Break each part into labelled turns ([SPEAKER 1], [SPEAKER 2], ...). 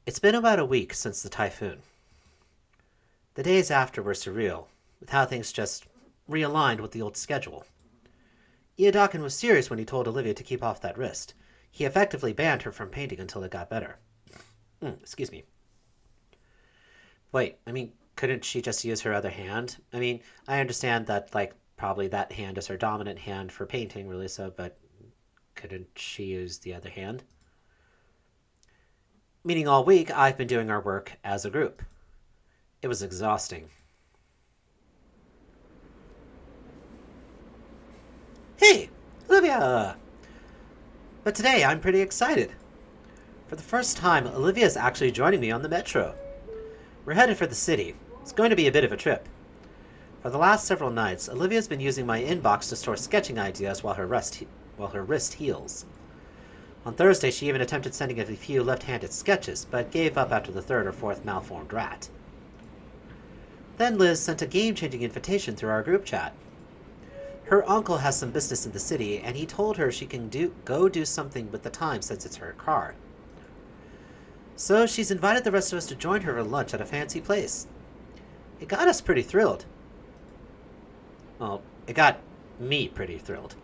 [SPEAKER 1] It's been about a week since the typhoon. The days after were surreal, with how things just realigned with the old schedule. Iodakin was serious when he told Olivia to keep off that wrist. He effectively banned her from painting until it got better. Excuse me. Wait, couldn't she just use her other hand? I understand that, probably that hand is her dominant hand for painting, really, but couldn't she use the other hand? Meaning all week, I've been doing our work as a group. It was exhausting. Hey, Olivia! But today, I'm pretty excited. For the first time, Olivia's actually joining me on the metro. We're headed for the city. It's going to be a bit of a trip. For the last several nights, Olivia's been using my inbox to store sketching ideas while her wrist heals. On Thursday, she even attempted sending a few left-handed sketches, but gave up after the third or fourth malformed rat. Then Liz sent a game-changing invitation through our group chat. Her uncle has some business in the city, and he told her she can go do something with the time since it's her car. So she's invited the rest of us to join her for lunch at a fancy place. It got us pretty thrilled. Well, it got me pretty thrilled.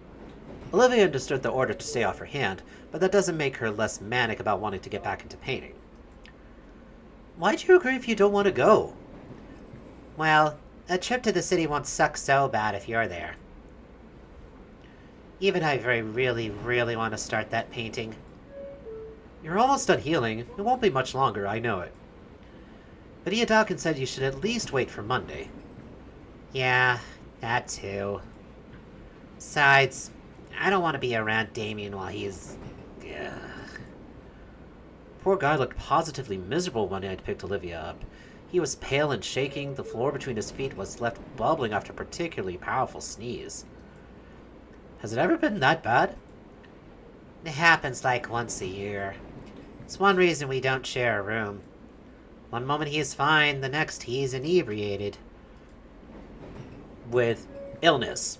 [SPEAKER 1] Olivia understood the order to stay off her hand, but that doesn't make her less manic about wanting to get back into painting. Why'd you agree if you don't want to go? Well, a trip to the city won't suck so bad if you're there. Even I really, really want to start that painting. You're almost done healing. It won't be much longer, I know it. But Iodakin said you should at least wait for Monday. Yeah, that too. Besides, I don't want to be around Damien while he's... Poor guy looked positively miserable when I'd picked Olivia up. He was pale and shaking. The floor between his feet was left bubbling after a particularly powerful sneeze. Has it ever been that bad? It happens like once a year. It's one reason we don't share a room. One moment he is fine, the next he's inebriated. With illness.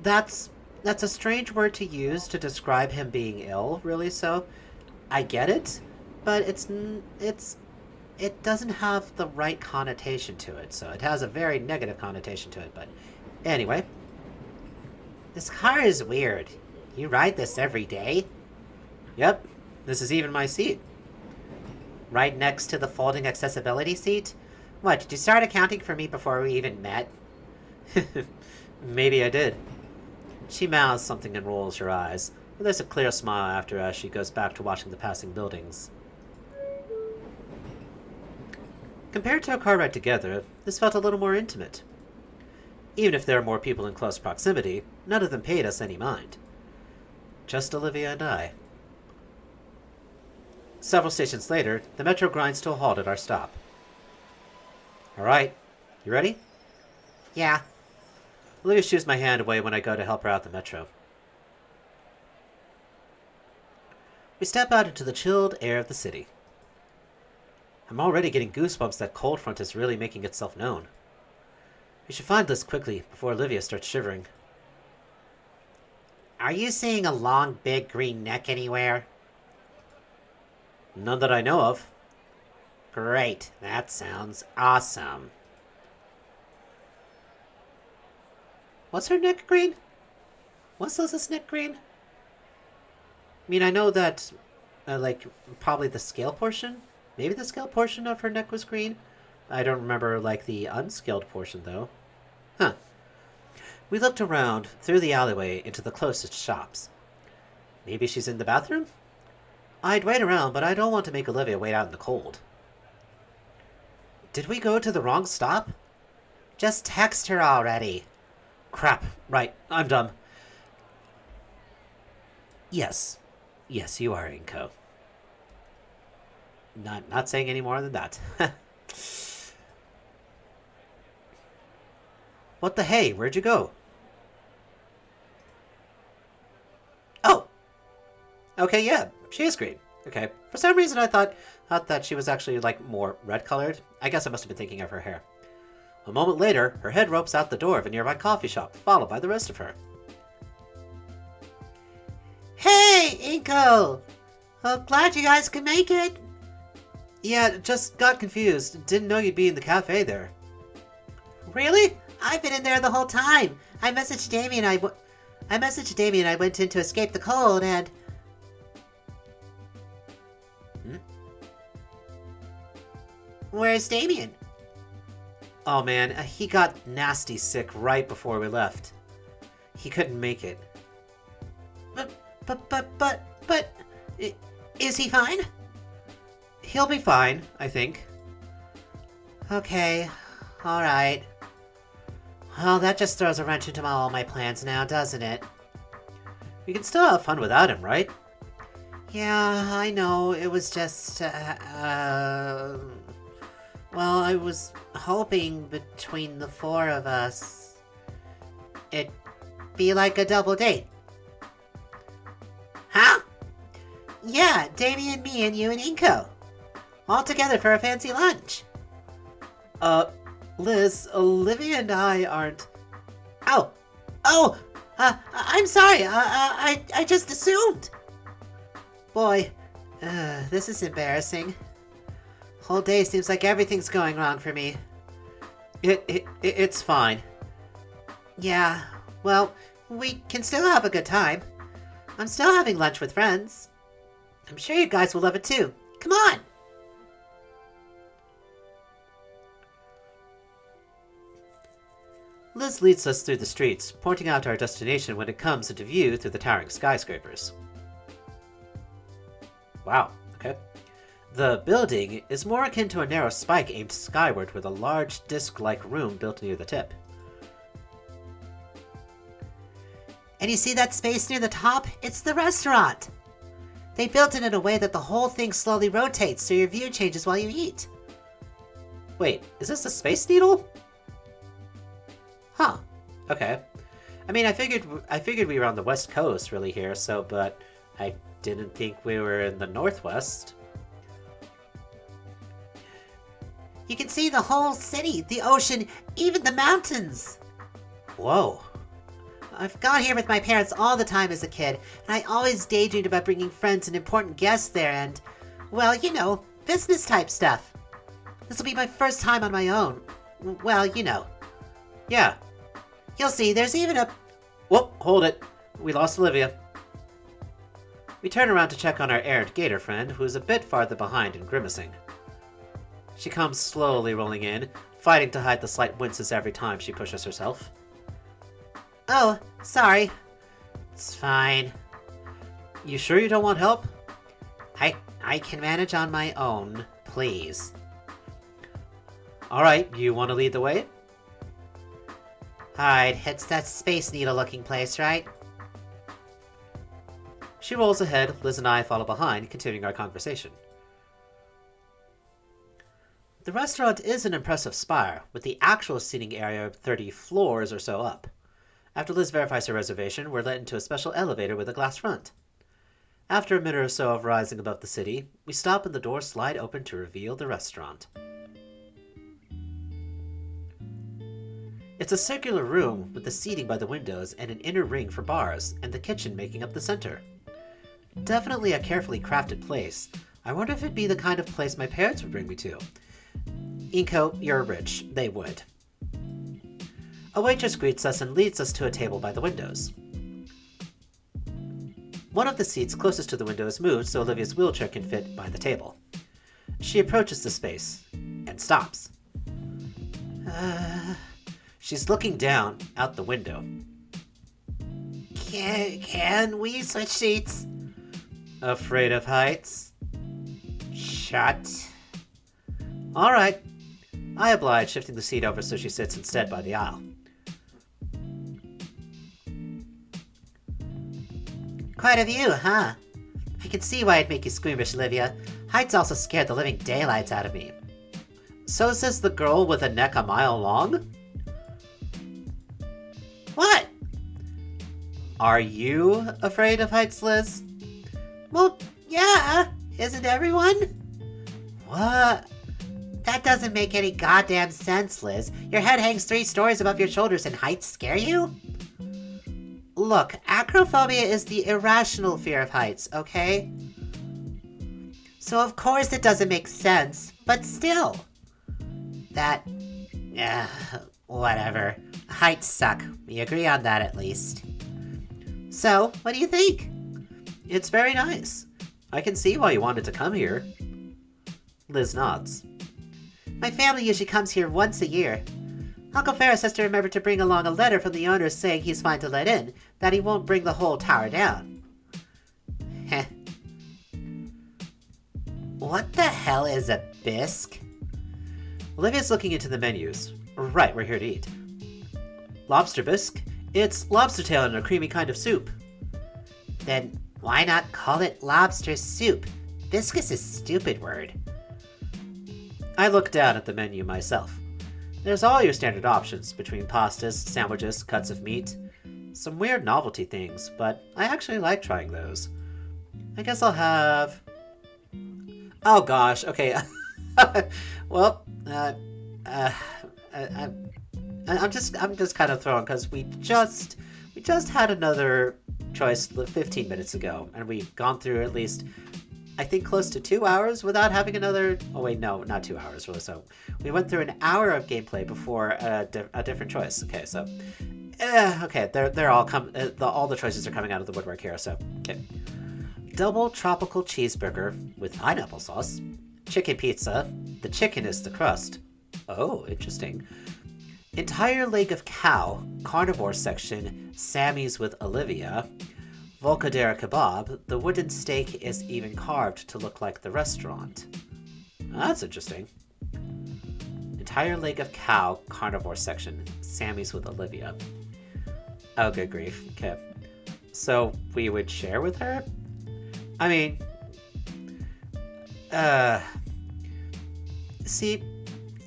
[SPEAKER 1] That's a strange word to use to describe him being ill, really, so I get it, but it doesn't have the right connotation to it, so it has a very negative connotation to it, but anyway. This car is weird. You ride this every day? Yep, this is even my seat. Right next to the folding accessibility seat? What, did you start accounting for me before we even met? Maybe I did. She mouths something and rolls her eyes, but there's a clear smile after as she goes back to watching the passing buildings. Compared to a car ride together, this felt a little more intimate. Even if there are more people in close proximity, none of them paid us any mind. Just Olivia and I. Several stations later, the metro grinds to a halt at our stop. Alright, you ready? Yeah. Olivia shoos my hand away when I go to help her out the metro. We step out into the chilled air of the city. I'm already getting goosebumps that cold front is really making itself known. We should find Liz quickly before Olivia starts shivering. Are you seeing a long, big green neck anywhere? None that I know of. Great, that sounds awesome. What's her neck green? What's Liz's neck green? I know that, probably the scale portion? Maybe the scale portion of her neck was green? I don't remember, the unscaled portion, though. Huh. We looked around through the alleyway into the closest shops. Maybe she's in the bathroom? I'd wait around, but I don't want to make Olivia wait out in the cold. Did we go to the wrong stop? Just text her already. Crap, right, I'm dumb. Yes, you are, Inko. Not saying any more than that. What the hey, where'd you go? Oh! Okay, yeah, she is green. Okay, for some reason I thought that she was actually, more red-colored. I guess I must have been thinking of her hair. A moment later, her head ropes out the door of a nearby coffee shop, followed by the rest of her. Hey, Inko! Glad you guys could make it. Yeah, just got confused. Didn't know you'd be in the cafe there.
[SPEAKER 2] Really? I've been in there the whole time. I messaged Damien. I went in to escape the cold, and
[SPEAKER 1] Hmm?
[SPEAKER 2] where's Damien?
[SPEAKER 1] Oh man, he got nasty sick right before we left. He couldn't make it.
[SPEAKER 2] But, is he fine?
[SPEAKER 1] He'll be fine, I think.
[SPEAKER 2] Okay, alright. Well, that just throws a wrench into all my plans now, doesn't it?
[SPEAKER 1] We can still have fun without him, right?
[SPEAKER 2] Yeah, I know, it was just, well, I was hoping between the four of us, it'd be like a double date. Huh? Yeah, Damien, me, and you and Inko. All together for a fancy lunch.
[SPEAKER 1] Liz, Olivia and I aren't...
[SPEAKER 2] I'm sorry, I just assumed. Boy, this is embarrassing. Whole day seems like everything's going wrong for me.
[SPEAKER 1] It's fine.
[SPEAKER 2] Yeah, well, we can still have a good time. I'm still having lunch with friends. I'm sure you guys will love it too. Come on!
[SPEAKER 1] Liz leads us through the streets, pointing out our destination when it comes into view through the towering skyscrapers. Wow, okay. The building is more akin to a narrow spike aimed skyward with a large disc-like room built near the tip.
[SPEAKER 2] And you see that space near the top? It's the restaurant! They built it in a way that the whole thing slowly rotates so your view changes while you eat.
[SPEAKER 1] Wait, is this a Space Needle?
[SPEAKER 2] Huh.
[SPEAKER 1] Okay. I mean, I figured we were on the west coast really here, but I didn't think we were in the northwest.
[SPEAKER 2] You can see the whole city, the ocean, even the mountains.
[SPEAKER 1] Whoa.
[SPEAKER 2] I've gone here with my parents all the time as a kid, and I always daydreamed about bringing friends and important guests there and, well, you know, business type stuff. This will be my first time on my own. Well, you know.
[SPEAKER 1] Yeah.
[SPEAKER 2] You'll see, there's even a...
[SPEAKER 1] Whoop, hold it. We lost Olivia. We turn around to check on our errant Gator friend, who is a bit farther behind and grimacing. She comes slowly rolling in, fighting to hide the slight winces every time she pushes herself.
[SPEAKER 2] Oh, sorry. It's fine.
[SPEAKER 1] You sure you don't want help?
[SPEAKER 2] I can manage on my own, please.
[SPEAKER 1] Alright, you want to lead the way?
[SPEAKER 2] Alright, it's that Space Needle looking place, right?
[SPEAKER 1] She rolls ahead, Liz and I follow behind, continuing our conversation. The restaurant is an impressive spire, with the actual seating area 30 floors or so up. After Liz verifies her reservation, we're led into a special elevator with a glass front. After a minute or so of rising above the city, we stop and the doors slide open to reveal the restaurant. It's a circular room with the seating by the windows and an inner ring for bars, and the kitchen making up the center. Definitely a carefully crafted place. I wonder if it'd be the kind of place my parents would bring me to. Inko, you're rich. They would. A waitress greets us and leads us to a table by the windows. One of the seats closest to the window is moved so Olivia's wheelchair can fit by the table. She approaches the space and stops. She's looking down out the window.
[SPEAKER 2] Can we switch seats?
[SPEAKER 1] Afraid of heights?
[SPEAKER 2] Shut.
[SPEAKER 1] All right. I oblige, shifting the seat over so she sits instead by the aisle.
[SPEAKER 2] Quite a view, huh? I can see why it'd make you squeamish, Olivia. Heights also scared the living daylights out of me.
[SPEAKER 1] So says the girl with a neck a mile long?
[SPEAKER 2] What?
[SPEAKER 1] Are you afraid of heights, Liz?
[SPEAKER 2] Well, yeah. Isn't everyone?
[SPEAKER 1] What?
[SPEAKER 2] That doesn't make any goddamn sense, Liz. Your head hangs 3 stories above your shoulders and heights scare you? Look, acrophobia is the irrational fear of heights, okay? So of course it doesn't make sense, but still. That... whatever. Heights suck. We agree on that at least. So, what do you think?
[SPEAKER 1] It's very nice. I can see why you wanted to come here. Liz nods.
[SPEAKER 2] My family usually comes here once a year. Uncle Ferris has to remember to bring along a letter from the owner saying he's fine to let in, that he won't bring the whole tower down. Heh. What the hell is a bisque?
[SPEAKER 1] Olivia's looking into the menus. Right, we're here to eat. Lobster bisque? It's lobster tail in a creamy kind of soup.
[SPEAKER 2] Then why not call it lobster soup? Bisque is a stupid word.
[SPEAKER 1] I look down at the menu myself. There's all your standard options between pastas, sandwiches, cuts of meat. Some weird novelty things, but I actually like trying those. I guess I'll have... Oh gosh, okay. Well, I'm just kind of thrown because we just had another choice 15 minutes ago, and we've gone through at least, I think, close to 2 hours without having another. Oh wait, no, not 2 hours really. So we went through an hour of gameplay before a different choice. Okay, so okay, they're all all the choices are coming out of the woodwork here. So okay, double tropical cheeseburger with pineapple sauce, chicken pizza. The chicken is the crust. Oh, interesting. Entire leg of cow, carnivore section, Sammy's with Olivia. Volcadera kebab, the wooden steak is even carved to look like the restaurant. That's interesting. Entire leg of cow, carnivore section, Sammy's with Olivia. Oh, good grief. Okay. So, we would share with her? I mean... See...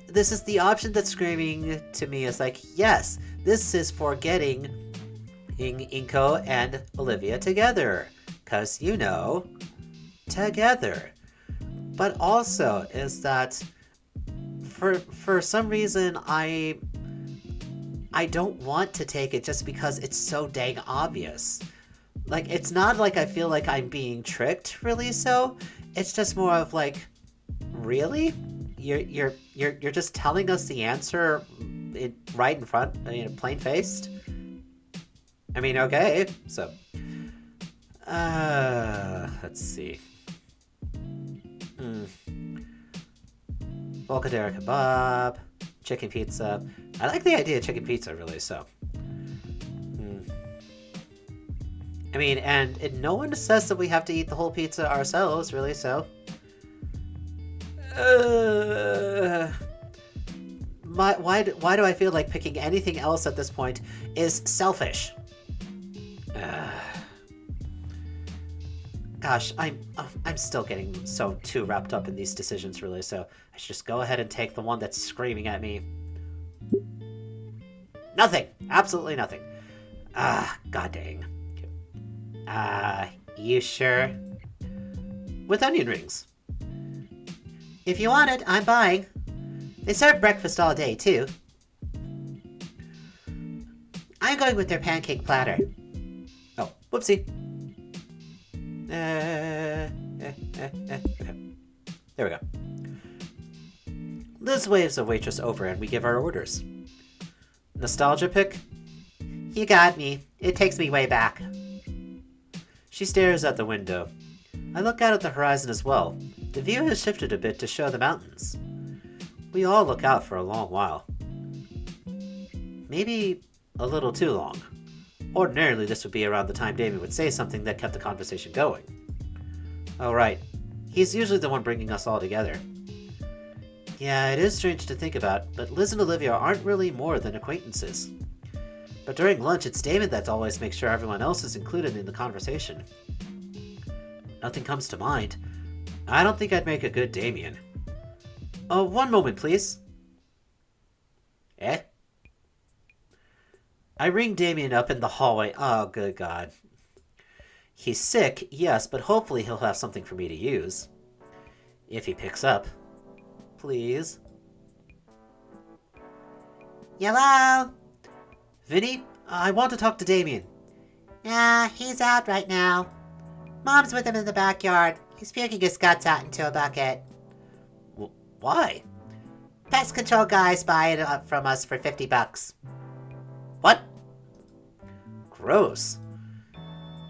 [SPEAKER 1] This is the option that's screaming to me as like, yes, this is for getting Inko and Olivia together. Because, you know, together. But also is that for some reason I don't want to take it just because it's so dang obvious. Like, it's not like I feel like I'm being tricked, really, so. It's just more of like, really? You're just telling us the answer right in front, plain faced. I mean, okay. So, let's see. Volcadera kebab, chicken pizza. I like the idea of chicken pizza, really. So, I mean, and no one says that we have to eat the whole pizza ourselves, really. So. Why do I feel like picking anything else at this point is selfish? Gosh, I'm still getting too wrapped up in these decisions, really, so I should just go ahead and take the one that's screaming at me. Nothing! Absolutely nothing. God dang. You sure? With onion rings. If you want it, I'm buying. They serve breakfast all day, too. I'm going with their pancake platter. Oh, whoopsie. Okay. There we go. Liz waves a waitress over and we give our orders. Nostalgia pick? You got me. It takes me way back. She stares out the window. I look out at the horizon as well. The view has shifted a bit to show the mountains. We all look out for a long while. Maybe a little too long. Ordinarily, this would be around the time Damien would say something that kept the conversation going. Oh, right. He's usually the one bringing us all together. Yeah, it is strange to think about, but Liz and Olivia aren't really more than acquaintances. But during lunch, it's Damon that always makes sure everyone else is included in the conversation. Nothing comes to mind. I don't think I'd make a good Damien. Oh, one moment, please. Eh? I ring Damien up in the hallway. Oh, good God. He's sick, yes, but hopefully he'll have something for me to use. If he picks up. Please.
[SPEAKER 2] Hello?
[SPEAKER 1] Vinny, I want to talk to Damien.
[SPEAKER 2] He's out right now. Mom's with him in the backyard. He's puking his guts out into a bucket.
[SPEAKER 1] Why?
[SPEAKER 2] Pest control guys buy it up from us for $50.
[SPEAKER 1] What? Gross.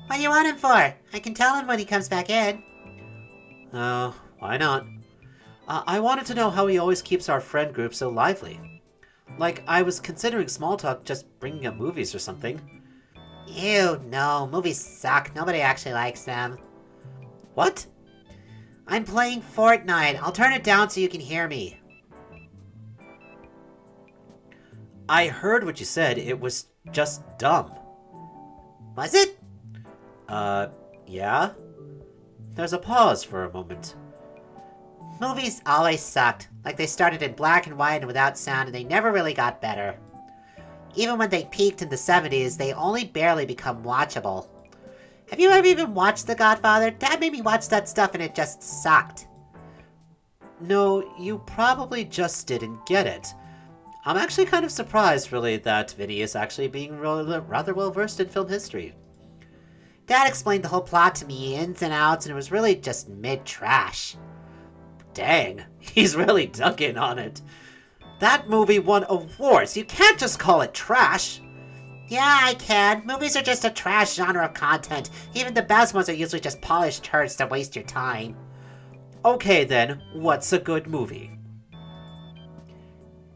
[SPEAKER 2] What do you want him for? I can tell him when he comes back in.
[SPEAKER 1] Oh, why not? I wanted to know how he always keeps our friend group so lively. Like, I was considering small talk just bringing up movies or something.
[SPEAKER 2] Ew, no. Movies suck. Nobody actually likes them.
[SPEAKER 1] What?
[SPEAKER 2] I'm playing Fortnite. I'll turn it down so you can hear me.
[SPEAKER 1] I heard what you said. It was just dumb.
[SPEAKER 2] Was it?
[SPEAKER 1] Yeah? There's a pause for a moment.
[SPEAKER 2] Movies always sucked. Like they started in black and white and without sound and they never really got better. Even when they peaked in the 70s, they only barely become watchable. Have you ever even watched The Godfather? Dad made me watch that stuff and it just sucked.
[SPEAKER 1] No, you probably just didn't get it. I'm actually kind of surprised, really, that Vinny is actually being rather well versed in film history.
[SPEAKER 2] Dad explained the whole plot to me, ins and outs, and it was really just mid-trash.
[SPEAKER 1] Dang, he's really dunking on it. That movie won awards. You can't just call it trash.
[SPEAKER 2] Yeah, I can. Movies are just a trash genre of content. Even the best ones are usually just polished turds that waste your time.
[SPEAKER 1] Okay then, what's a good movie?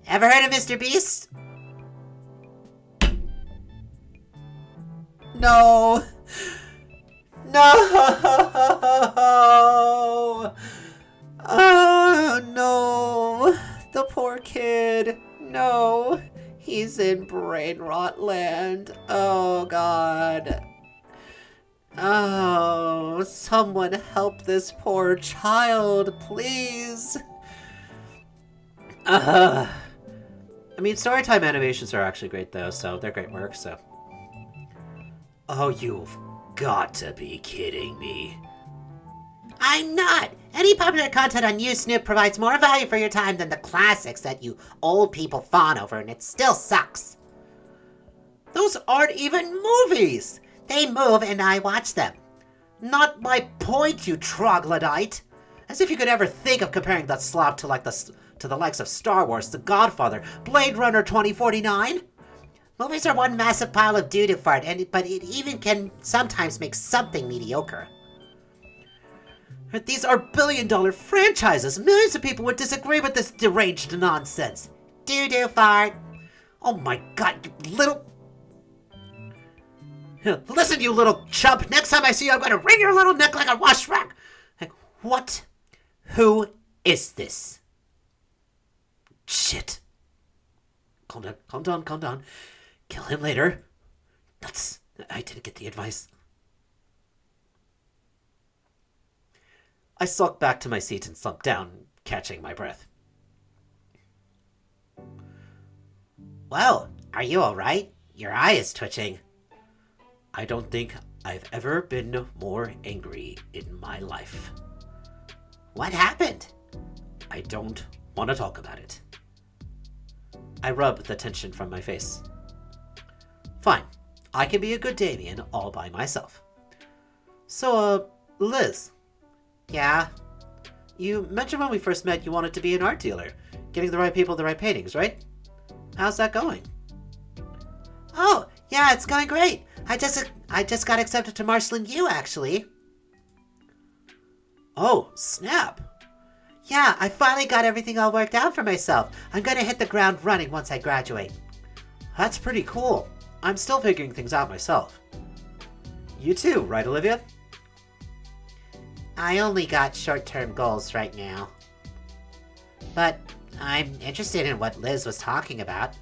[SPEAKER 2] Ever heard of Mr. Beast?
[SPEAKER 1] No! No! Oh no! The poor kid. No! He's in brain rot land. Oh god. Oh, someone help this poor child, please. I mean, Storytime animations are actually great though, so they're great work, so. Oh, you've got to be kidding me.
[SPEAKER 2] I'm not! Any popular content on Snoop provides more value for your time than the classics that you old people fawn over, and it still sucks.
[SPEAKER 1] Those aren't even movies!
[SPEAKER 2] They move and I watch them.
[SPEAKER 1] Not my point, you troglodyte! As if you could ever think of comparing that slop to the likes of Star Wars, The Godfather, Blade Runner 2049?
[SPEAKER 2] Movies are one massive pile of doo-doo fart, but it even can sometimes make something mediocre.
[SPEAKER 1] These are billion-dollar franchises. Millions of people would disagree with this deranged nonsense.
[SPEAKER 2] Doo-doo fart.
[SPEAKER 1] Oh my god, you little... Listen, you little chump. Next time I see you, I'm gonna wring your little neck like a wash rag. Like, what? Who is this? Shit. Calm down, calm down, calm down. Kill him later. Nuts. I didn't get the advice. I sulked back to my seat and slumped down, catching my breath.
[SPEAKER 2] Whoa, are you alright? Your eye is twitching.
[SPEAKER 1] I don't think I've ever been more angry in my life.
[SPEAKER 2] What happened?
[SPEAKER 1] I don't want to talk about it. I rubbed the tension from my face. Fine, I can be a good Damien all by myself. So, Liz.
[SPEAKER 2] Yeah?
[SPEAKER 1] You mentioned when we first met you wanted to be an art dealer, getting the right people the right paintings, right? How's that going?
[SPEAKER 2] Oh, yeah, it's going great. I just got accepted to Marshalling U, actually.
[SPEAKER 1] Oh, snap.
[SPEAKER 2] Yeah, I finally got everything all worked out for myself. I'm gonna hit the ground running once I graduate.
[SPEAKER 1] That's pretty cool. I'm still figuring things out myself. You too, right, Olivia?
[SPEAKER 2] I only got short-term goals right now. But I'm interested in what Liz was talking about.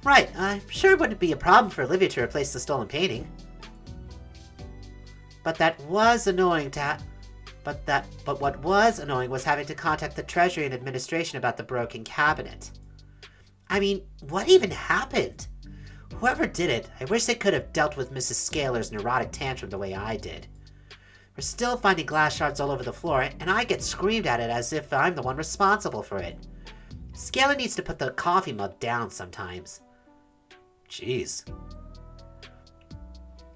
[SPEAKER 1] Right, I'm sure it wouldn't be a problem for Olivia to replace the stolen painting. But that was annoying to But what was annoying was having to contact the Treasury and Administration about the broken cabinet. I mean, what even happened? Whoever did it, I wish they could have dealt with Mrs. Scaler's neurotic tantrum the way I did. We're still finding glass shards all over the floor, and I get screamed at it as if I'm the one responsible for it. Scaler needs to put the coffee mug down sometimes. Jeez.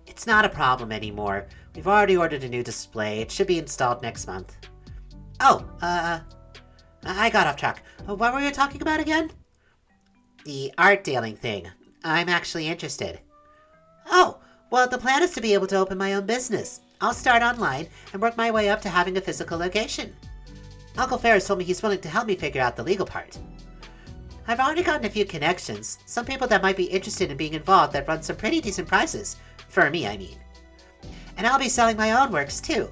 [SPEAKER 1] It's not a problem anymore.
[SPEAKER 2] We've already ordered a new display. It should be installed next month. Oh, I got off track. What were you talking about again? The art dealing thing. I'm actually interested. Oh, well, the plan is to be able to open my own business. I'll start online and work my way up to having a physical location. Uncle Ferris told me he's willing to help me figure out the legal part. I've already gotten a few connections, some people that might be interested in being involved that run some pretty decent prices. For me, I mean. And I'll be selling my own works, too.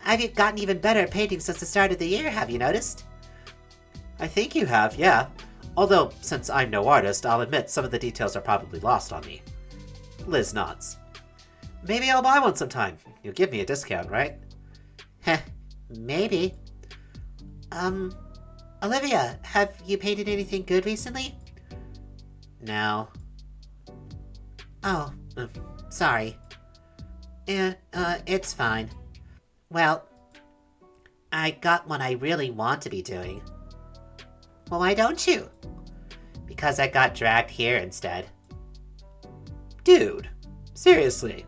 [SPEAKER 2] I've gotten even better at painting since the start of the year, have you noticed?
[SPEAKER 1] I think you have, yeah. Although, since I'm no artist, I'll admit some of the details are probably lost on me. Liz nods. Maybe I'll buy one sometime. You'll give me a discount, right?
[SPEAKER 2] Heh, maybe. Olivia, have you painted anything good recently?
[SPEAKER 1] No.
[SPEAKER 2] Oh, sorry. It's fine. Well, I got one I really want to be doing. Well, why don't you? Because I got dragged here instead.
[SPEAKER 1] Dude, seriously.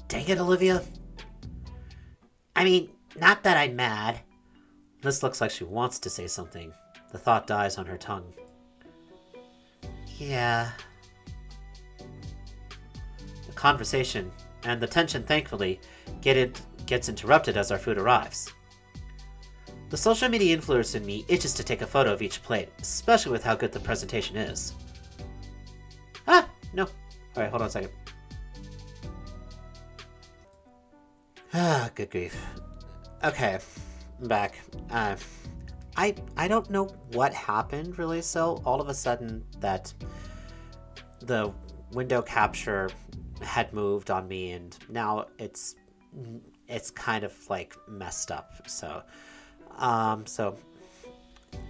[SPEAKER 2] Dang it, Olivia. I mean, not that I'm mad.
[SPEAKER 1] Liz looks like she wants to say something. The thought dies on her tongue.
[SPEAKER 2] Yeah.
[SPEAKER 1] The conversation, and the tension thankfully, gets interrupted as our food arrives. The social media influencer in me itches to take a photo of each plate, especially with how good the presentation is. Ah, no. Alright, hold on a second. Ah, good grief. Okay, I'm back. I don't know what happened really, so all of a sudden that the window capture had moved on me and now it's kind of like messed up, so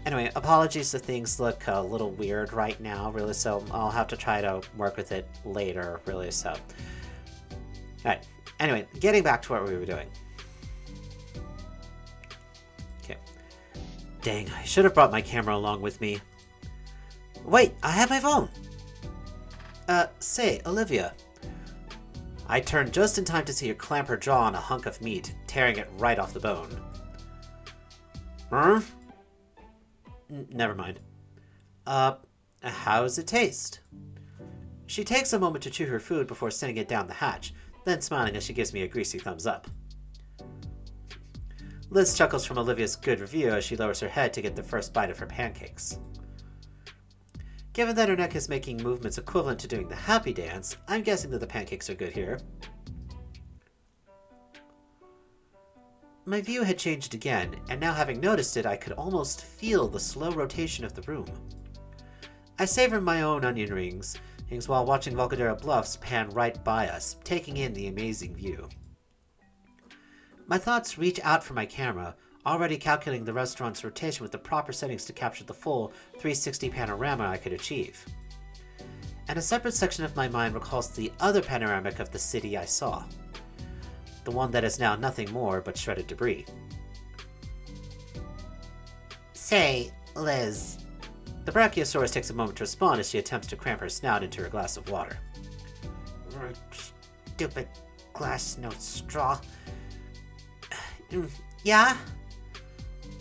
[SPEAKER 1] anyway, apologies if things look a little weird right now, really, so I'll have to try to work with it later, really, so. Alright, anyway, getting back to what we were doing. Okay. Dang, I should have brought my camera along with me. Wait, I have my phone! Say, Olivia. I turned just in time to see her clamp her jaw on a hunk of meat, tearing it right off the bone. Huh? Never mind. How's it taste? She takes a moment to chew her food before sending it down the hatch, then smiling as she gives me a greasy thumbs up. Liz chuckles from Olivia's good review as she lowers her head to get the first bite of her pancakes. Given that her neck is making movements equivalent to doing the happy dance, I'm guessing that the pancakes are good here. My view had changed again, and now having noticed it, I could almost feel the slow rotation of the room. I savor my own onion rings while watching Volcadera Bluffs pan right by us, taking in the amazing view. My thoughts reach out for my camera, already calculating the restaurant's rotation with the proper settings to capture the full 360 panorama I could achieve. And a separate section of my mind recalls the other panoramic of the city I saw. The one that is now nothing more but shredded debris.
[SPEAKER 2] Say, Liz.
[SPEAKER 1] The Brachiosaurus takes a moment to respond as she attempts to cram her snout into her glass of water.
[SPEAKER 2] Stupid glass, no straw. Yeah?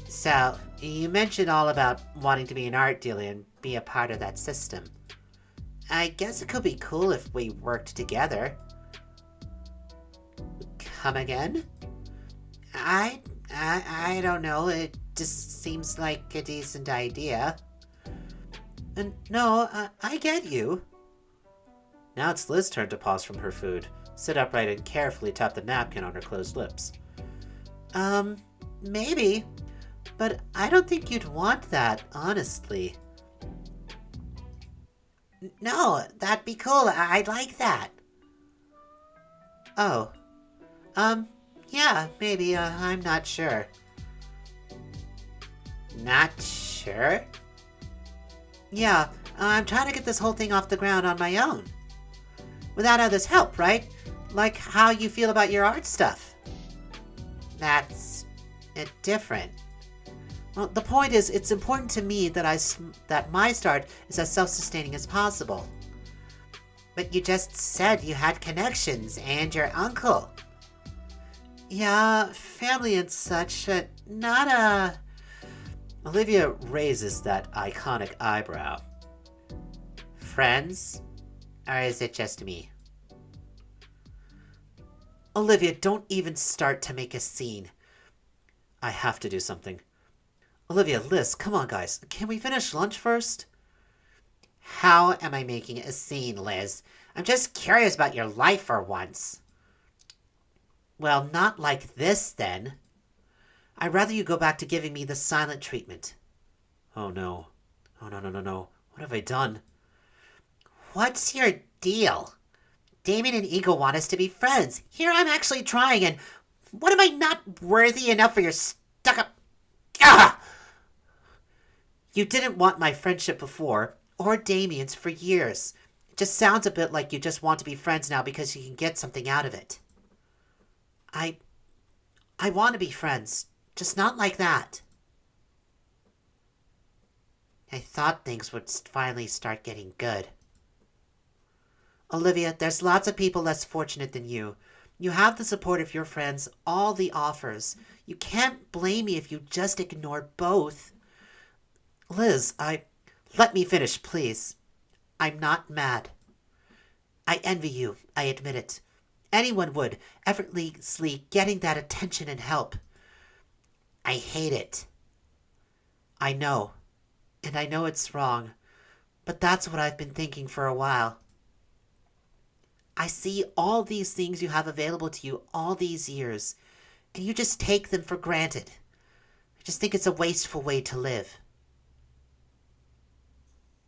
[SPEAKER 2] So, you mentioned all about wanting to be an art dealer and be a part of that system. I guess it could be cool if we worked together. Come again? I don't know, it just seems like a decent idea. No, I get you.
[SPEAKER 1] Now it's Liz's turn to pause from her food, sit upright and carefully tap the napkin on her closed lips.
[SPEAKER 2] Maybe. But I don't think you'd want that, honestly. No, that'd be cool. I'd like that. Oh. Yeah, maybe. I'm not sure. Not sure? Yeah, I'm trying to get this whole thing off the ground on my own. Without others' help, right? Like how you feel about your art stuff. That's different. Well, the point is, it's important to me that my start is as self-sustaining as possible. But you just said you had connections and your uncle.
[SPEAKER 1] Yeah, family and such, not a... Olivia raises that iconic eyebrow.
[SPEAKER 2] Friends? Or is it just me?
[SPEAKER 1] Olivia, don't even start to make a scene. I have to do something. Olivia, Liz, come on, guys. Can we finish lunch first?
[SPEAKER 2] How am I making a scene, Liz? I'm just curious about your life for once. Well, not like this, then. I'd rather you go back to giving me the silent treatment.
[SPEAKER 1] Oh, no. Oh, no, no, no, no. What have I done?
[SPEAKER 2] What's your deal? Damien and Eagle want us to be friends. Here I'm actually trying, and what am I not worthy enough for your stuck-up... Ah!
[SPEAKER 1] You didn't want my friendship before, or Damien's for years.
[SPEAKER 2] It just sounds a bit like you just want to be friends now because you can get something out of it. I want to be friends, just not like that. I thought things would finally start getting good. Olivia, there's lots of people less fortunate than you. You have the support of your friends, all the offers. You can't blame me if you just ignore both.
[SPEAKER 1] Liz,
[SPEAKER 2] Let me finish, please. I'm not mad. I envy you, I admit it. Anyone would, effortlessly getting that attention and help. I hate it. I know, and I know it's wrong, but that's what I've been thinking for a while. I see all these things you have available to you all these years, and you just take them for granted. I just think it's a wasteful way to live.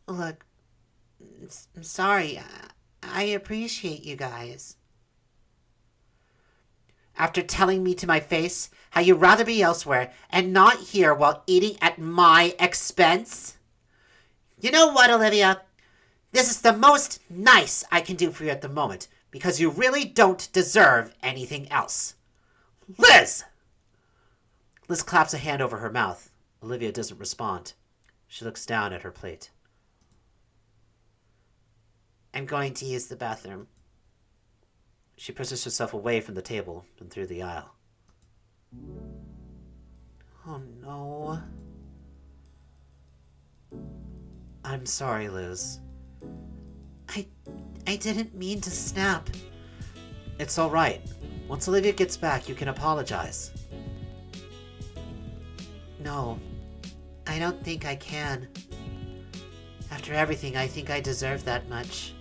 [SPEAKER 2] Look, I'm sorry. I appreciate you guys. After telling me to my face how you'd rather be elsewhere and not here while eating at my expense? You know what, Olivia? This is the most nice I can do for you at the moment, because you really don't deserve anything else. Liz!
[SPEAKER 1] Liz claps a hand over her mouth. Olivia doesn't respond. She looks down at her plate.
[SPEAKER 2] I'm going to use the bathroom.
[SPEAKER 1] She pushes herself away from the table and through the aisle.
[SPEAKER 2] Oh no.
[SPEAKER 1] I'm sorry, Liz.
[SPEAKER 2] I didn't mean to snap.
[SPEAKER 1] It's all right. Once Olivia gets back, you can apologize.
[SPEAKER 2] No, I don't think I can. After everything, I think I deserve that much.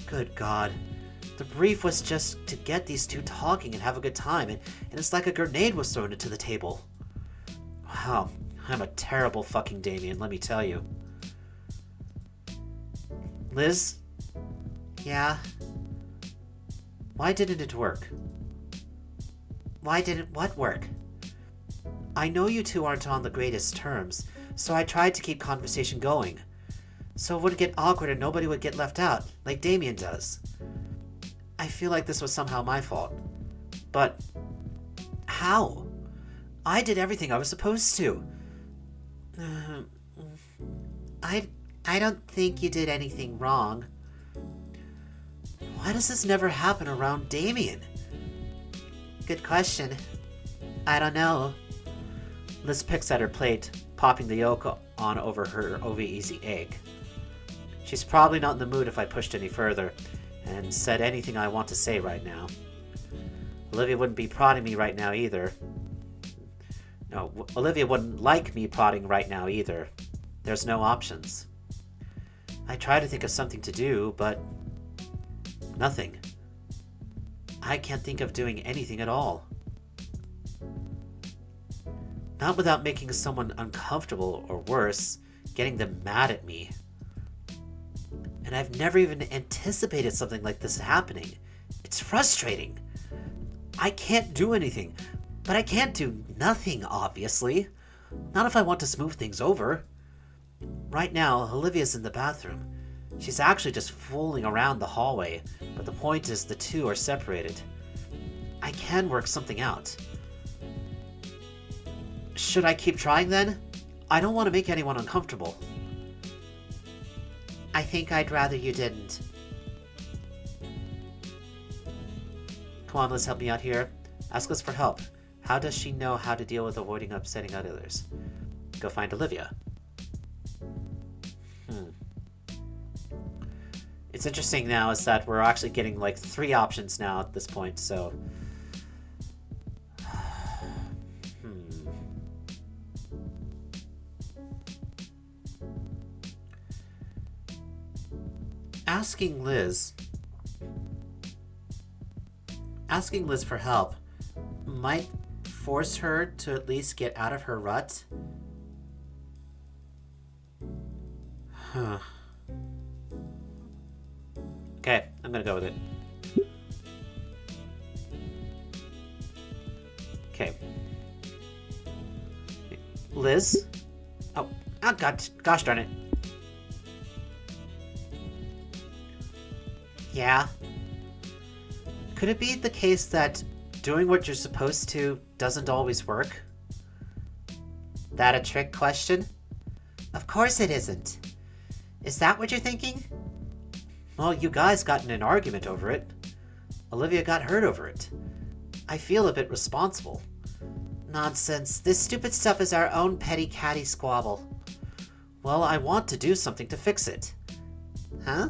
[SPEAKER 1] Good God. The brief was just to get these two talking and have a good time, and it's like a grenade was thrown into the table. Wow, I'm a terrible fucking Damien, let me tell you. Liz?
[SPEAKER 2] Yeah?
[SPEAKER 1] Why didn't it work?
[SPEAKER 2] Why didn't what work?
[SPEAKER 1] I know you two aren't on the greatest terms, so I tried to keep conversation going. So it wouldn't get awkward and nobody would get left out, like Damien does. I feel like this was somehow my fault. But how? I did everything I was supposed to.
[SPEAKER 2] I don't think you did anything wrong.
[SPEAKER 1] Why does this never happen around Damien?
[SPEAKER 2] Good question. I don't know.
[SPEAKER 1] Liz picks at her plate, popping the yolk on over her over-easy egg. She's probably not in the mood if I pushed any further, and said anything I want to say right now. Olivia wouldn't be prodding me right now either. No, Olivia wouldn't like me prodding right now either. There's no options. I try to think of something to do, but nothing. I can't think of doing anything at all. Not without making someone uncomfortable, or worse, getting them mad at me. And I've never even anticipated something like this happening. It's frustrating. I can't do anything, but I can't do nothing, obviously. Not if I want to smooth things over. Right now, Olivia's in the bathroom. She's actually just fooling around the hallway, but the point is the two are separated. I can work something out. Should I keep trying then? I don't want to make anyone uncomfortable.
[SPEAKER 2] I think I'd rather you didn't.
[SPEAKER 1] Come on, Liz, help me out here. Ask Liz for help. How does she know how to deal with avoiding upsetting others? Go find Olivia. It's interesting now is that we're actually getting like 3 options now at this point, so... Asking Liz for help might force her to at least get out of her rut. Huh. Okay, I'm gonna go with it. Okay. Liz? Oh, gosh darn it.
[SPEAKER 2] Yeah?
[SPEAKER 1] Could it be the case that doing what you're supposed to doesn't always work?
[SPEAKER 2] That a trick question? Of course it isn't. Is that what you're thinking?
[SPEAKER 1] Well, you guys got in an argument over it. Olivia got hurt over it. I feel a bit responsible.
[SPEAKER 2] Nonsense. This stupid stuff is our own petty catty squabble.
[SPEAKER 1] Well, I want to do something to fix it.
[SPEAKER 2] Huh?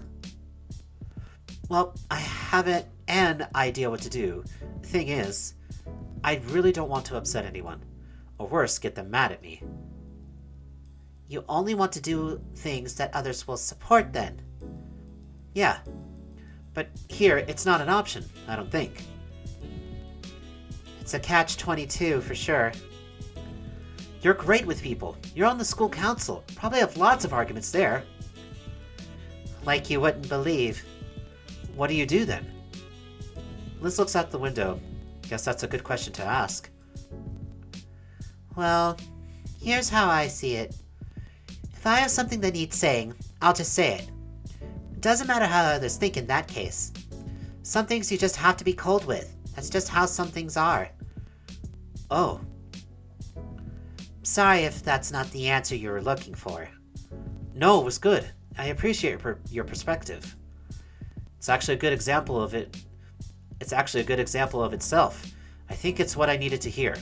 [SPEAKER 1] Well, I haven't an idea what to do. The thing is, I really don't want to upset anyone. Or worse, get them mad at me.
[SPEAKER 2] You only want to do things that others will support then.
[SPEAKER 1] Yeah. But here, it's not an option, I don't think.
[SPEAKER 2] It's a catch-22 for sure.
[SPEAKER 1] You're great with people. You're on the school council. Probably have lots of arguments there.
[SPEAKER 2] Like you wouldn't believe.
[SPEAKER 1] What do you do then? Liz looks out the window. Guess that's a good question to ask.
[SPEAKER 2] Well, here's how I see it. If I have something that needs saying, I'll just say it. It doesn't matter how others think in that case. Some things you just have to be cold with. That's just how some things are.
[SPEAKER 1] Oh.
[SPEAKER 2] Sorry if that's not the answer you were looking for.
[SPEAKER 1] No, it was good. I appreciate your perspective. It's actually a good example of it. It's actually a good example of itself. I think it's what I needed to hear.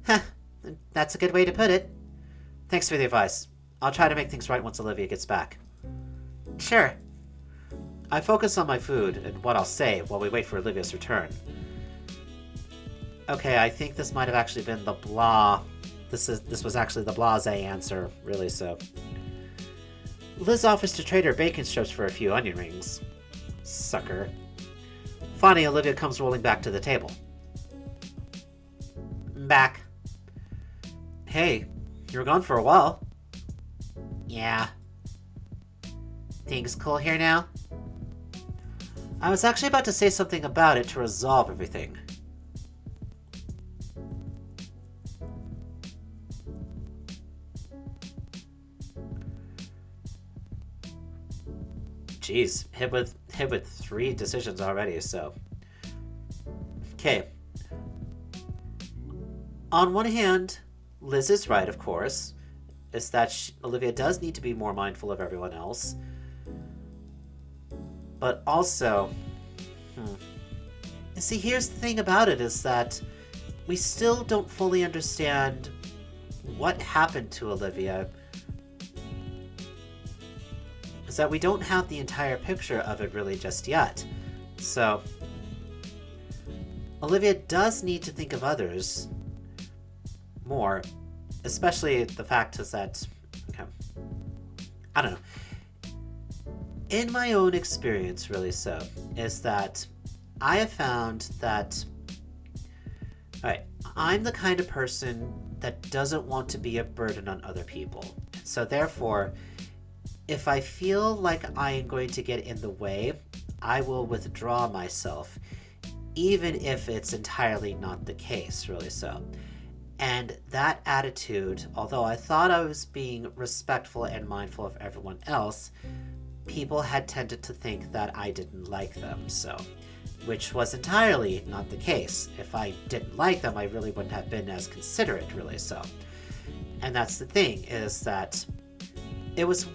[SPEAKER 2] Heh, that's a good way to put it.
[SPEAKER 1] Thanks for the advice. I'll try to make things right once Olivia gets back.
[SPEAKER 2] Sure.
[SPEAKER 1] I focus on my food and what I'll say while we wait for Olivia's return. Okay, I think this might have actually been the blah. This was actually the blasé answer, really, so. Liz offers to trade her bacon strips for a few onion rings. Sucker. Finally, Olivia comes rolling back to the table.
[SPEAKER 2] Back.
[SPEAKER 1] Hey, you were gone for a while.
[SPEAKER 2] Yeah. Things cool here now?
[SPEAKER 1] I was actually about to say something about it to resolve everything. Jeez, hit with 3 decisions already, so. Okay. On one hand, Liz is right, of course. Is that Olivia does need to be more mindful of everyone else. But also, see, here's the thing about it is that we still don't fully understand what happened to Olivia. Is that we don't have the entire picture of it really just yet. So, Olivia does need to think of others more, especially the fact is that, okay, I don't know. In my own experience, really so, is that I have found that, alright, I'm the kind of person that doesn't want to be a burden on other people. So therefore, if I feel like I am going to get in the way, I will withdraw myself, even if it's entirely not the case, really so. And that attitude, although I thought I was being respectful and mindful of everyone else, people had tended to think that I didn't like them, so. Which was entirely not the case. If I didn't like them, I really wouldn't have been as considerate, really so. And that's the thing, is that it was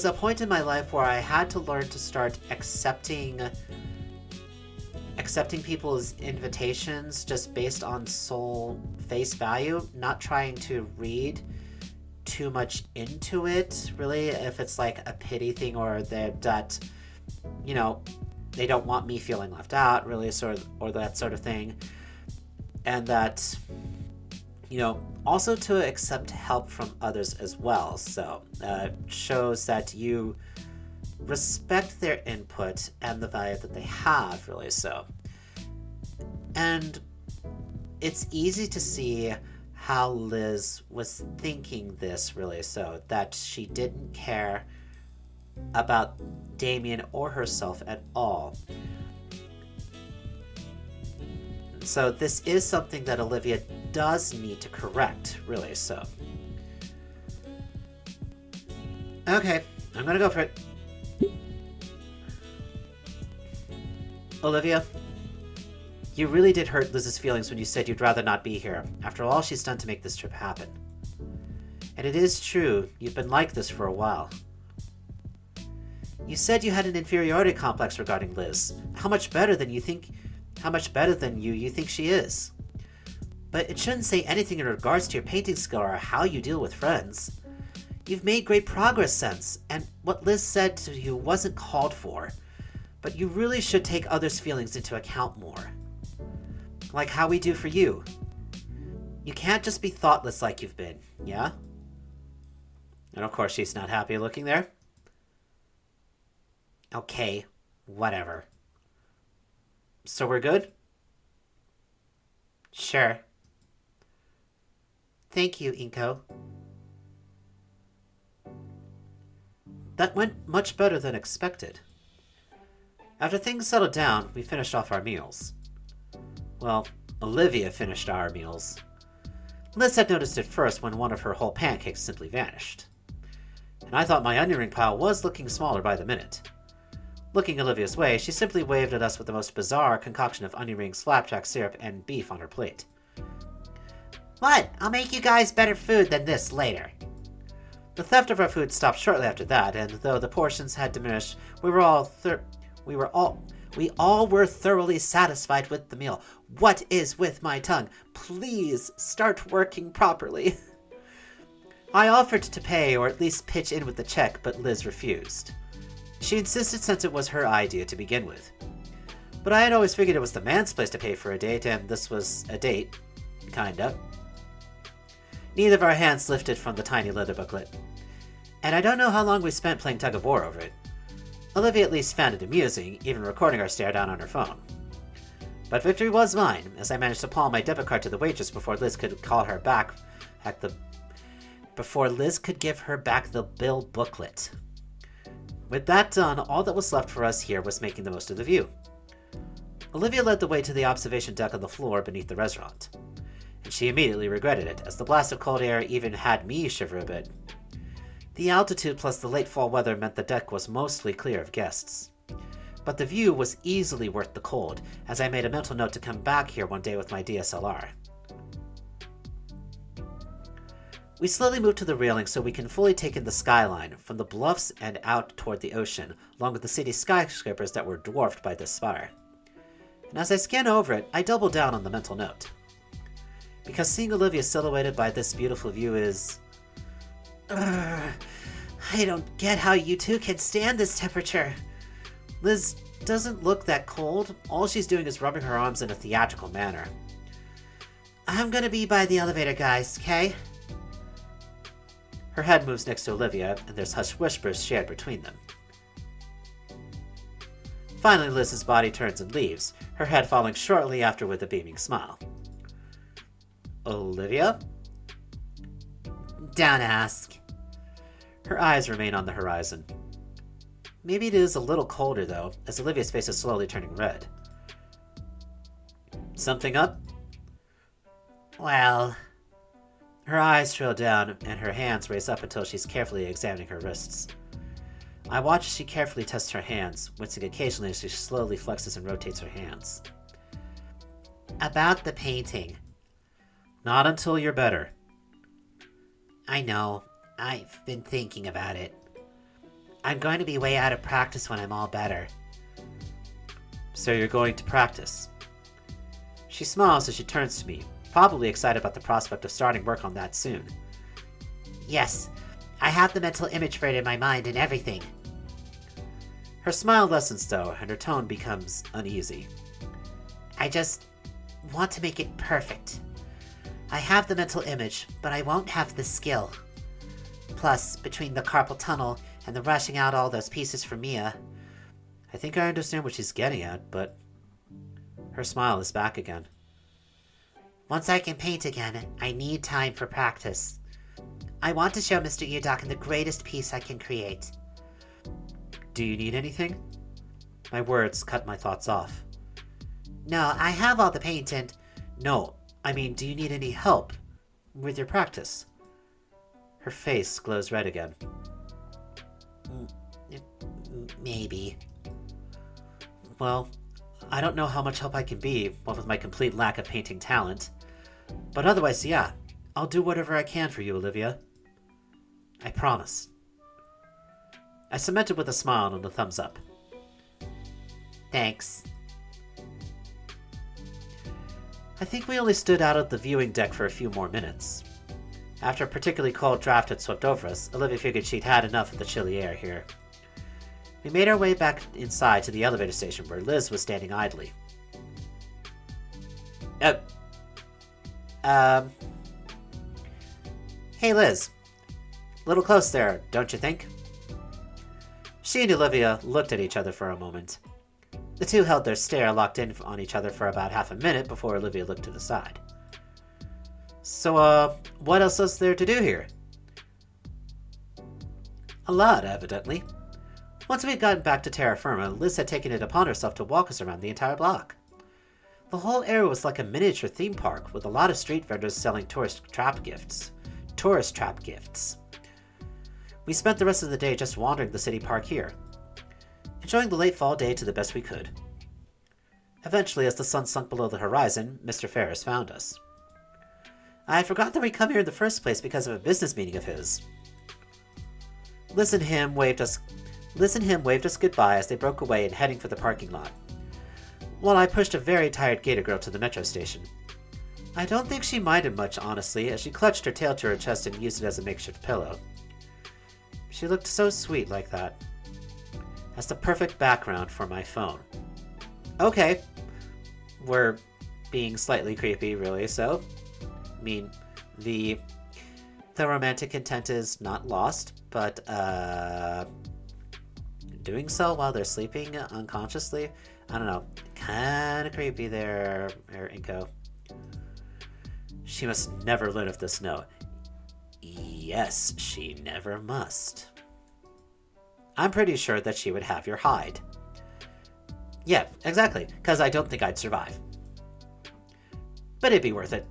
[SPEAKER 1] a point in my life where I had to learn to start accepting accepting people's invitations just based on soul face value, not trying to read too much into it, really, if it's like a pity thing or that, you know, they don't want me feeling left out, really, or that sort of thing. And that, you know, also to accept help from others as well. So, shows that you respect their input and the value that they have, really so. And it's easy to see how Liz was thinking this, really so, that she didn't care about Damien or herself at all. So this is something that Olivia does need to correct, really so. Okay, I'm gonna go for it. Olivia, you really did hurt Liz's feelings when you said you'd rather not be here, after all she's done to make this trip happen. And it is true, you've been like this for a while. You said you had an inferiority complex regarding Liz. How much better than you think she is. But it shouldn't say anything in regards to your painting skill or how you deal with friends. You've made great progress since, and what Liz said to you wasn't called for. But you really should take others' feelings into account more. Like how we do for you. You can't just be thoughtless like you've been, yeah? And of course she's not happy looking there. Okay, whatever. So we're good? Sure. Thank you, Inko. That went much better than expected. After things settled down, we finished off our meals. Well, Olivia finished our meals. Liz had noticed it first when one of her whole pancakes simply vanished. And I thought my onion ring pile was looking smaller by the minute. Looking Olivia's way, she simply waved at us with the most bizarre concoction of onion rings, flapjack syrup, and beef on her plate.
[SPEAKER 2] What? I'll make you guys better food than this later.
[SPEAKER 1] The theft of our food stopped shortly after that, and though the portions had diminished, we all were thoroughly satisfied with the meal. What is with my tongue? Please start working properly. I offered to pay or at least pitch in with the check, but Liz refused. She insisted since it was her idea to begin with. But I had always figured it was the man's place to pay for a date, and this was a date. Kinda. Neither of our hands lifted from the tiny leather booklet. And I don't know how long we spent playing tug-of-war over it. Olivia at least found it amusing, even recording our stare down on her phone. But victory was mine, as I managed to palm my debit card to the waitress before Liz could call her back before Liz could give her back the bill booklet. With that done, all that was left for us here was making the most of the view. Olivia led the way to the observation deck on the floor beneath the restaurant. And she immediately regretted it, as the blast of cold air even had me shiver a bit. The altitude plus the late fall weather meant the deck was mostly clear of guests. But the view was easily worth the cold, as I made a mental note to come back here one day with my DSLR. We slowly moved to the railing so we can fully take in the skyline, from the bluffs and out toward the ocean, along with the city skyscrapers that were dwarfed by this spire. And as I scan over it, I double down on the mental note. Because seeing Olivia silhouetted by this beautiful view is... I don't get how you two can stand this temperature. Liz doesn't look that cold. All she's doing is rubbing her arms in a theatrical manner.
[SPEAKER 2] I'm gonna be by the elevator, guys, okay?
[SPEAKER 1] Her head moves next to Olivia, and there's hushed whispers shared between them. Finally, Liz's body turns and leaves, her head following shortly after with a beaming smile. Olivia?
[SPEAKER 2] Don't ask.
[SPEAKER 1] Her eyes remain on the horizon. Maybe it is a little colder, though, as Olivia's face is slowly turning red. Something up?
[SPEAKER 2] Well...
[SPEAKER 1] Her eyes trail down, and her hands raise up until she's carefully examining her wrists. I watch as she carefully tests her hands, wincing occasionally as she slowly flexes and rotates her hands.
[SPEAKER 2] About the painting.
[SPEAKER 1] Not until you're better.
[SPEAKER 2] I know. I've been thinking about it. I'm going to be way out of practice when I'm all better.
[SPEAKER 1] So you're going to practice? She smiles as she turns to me, probably excited about the prospect of starting work on that soon.
[SPEAKER 2] Yes, I have the mental image for it in my mind and everything.
[SPEAKER 1] Her smile lessens though, and her tone becomes uneasy.
[SPEAKER 2] I just want to make it perfect. I have the mental image, but I won't have the skill. Plus, between the carpal tunnel and the rushing out all those pieces for Mia...
[SPEAKER 1] I think I understand what she's getting at, but... Her smile is back again.
[SPEAKER 2] Once I can paint again, I need time for practice. I want to show Mr. Udok the greatest piece I can create.
[SPEAKER 1] Do you need anything? My words cut my thoughts off.
[SPEAKER 2] No, I have all the paint and...
[SPEAKER 1] No, I mean, do you need any help with your practice? Her face glows red again.
[SPEAKER 2] Maybe.
[SPEAKER 1] Well, I don't know how much help I can be, what with my complete lack of painting talent. But otherwise, yeah, I'll do whatever I can for you, Olivia. I promise. I cemented with a smile and a thumbs up.
[SPEAKER 2] Thanks.
[SPEAKER 1] I think we only stood out at the viewing deck for a few more minutes. After a particularly cold draft had swept over us, Olivia figured she'd had enough of the chilly air here. We made our way back inside to the elevator station where Liz was standing idly. Hey Liz. Little close there, don't you think? She and Olivia looked at each other for a moment. The two held their stare locked in on each other for about half a minute before Olivia looked to the side. So, what else is there to do here? A lot, evidently. Once we had gotten back to Terra Firma, Liz had taken it upon herself to walk us around the entire block. The whole area was like a miniature theme park, with a lot of street vendors selling tourist trap gifts. We spent the rest of the day just wandering the city park here, enjoying the late fall day to the best we could. Eventually, as the sun sunk below the horizon, Mr. Ferris found us. I forgot that we'd come here in the first place because of a business meeting of his. Liz and him waved us goodbye as they broke away and heading for the parking lot, while I pushed a very tired Gator girl to the metro station. I don't think she minded much, honestly, as she clutched her tail to her chest and used it as a makeshift pillow. She looked so sweet like that. As the perfect background for my phone. Okay. We're being slightly creepy, really, so... I mean, the romantic intent is not lost, but, doing so while they're sleeping unconsciously? I don't know. Kinda creepy there, Inko. She must never learn of this no. Yes, she never must. I'm pretty sure that she would have your hide. Yeah, exactly, because I don't think I'd survive. But it'd be worth it.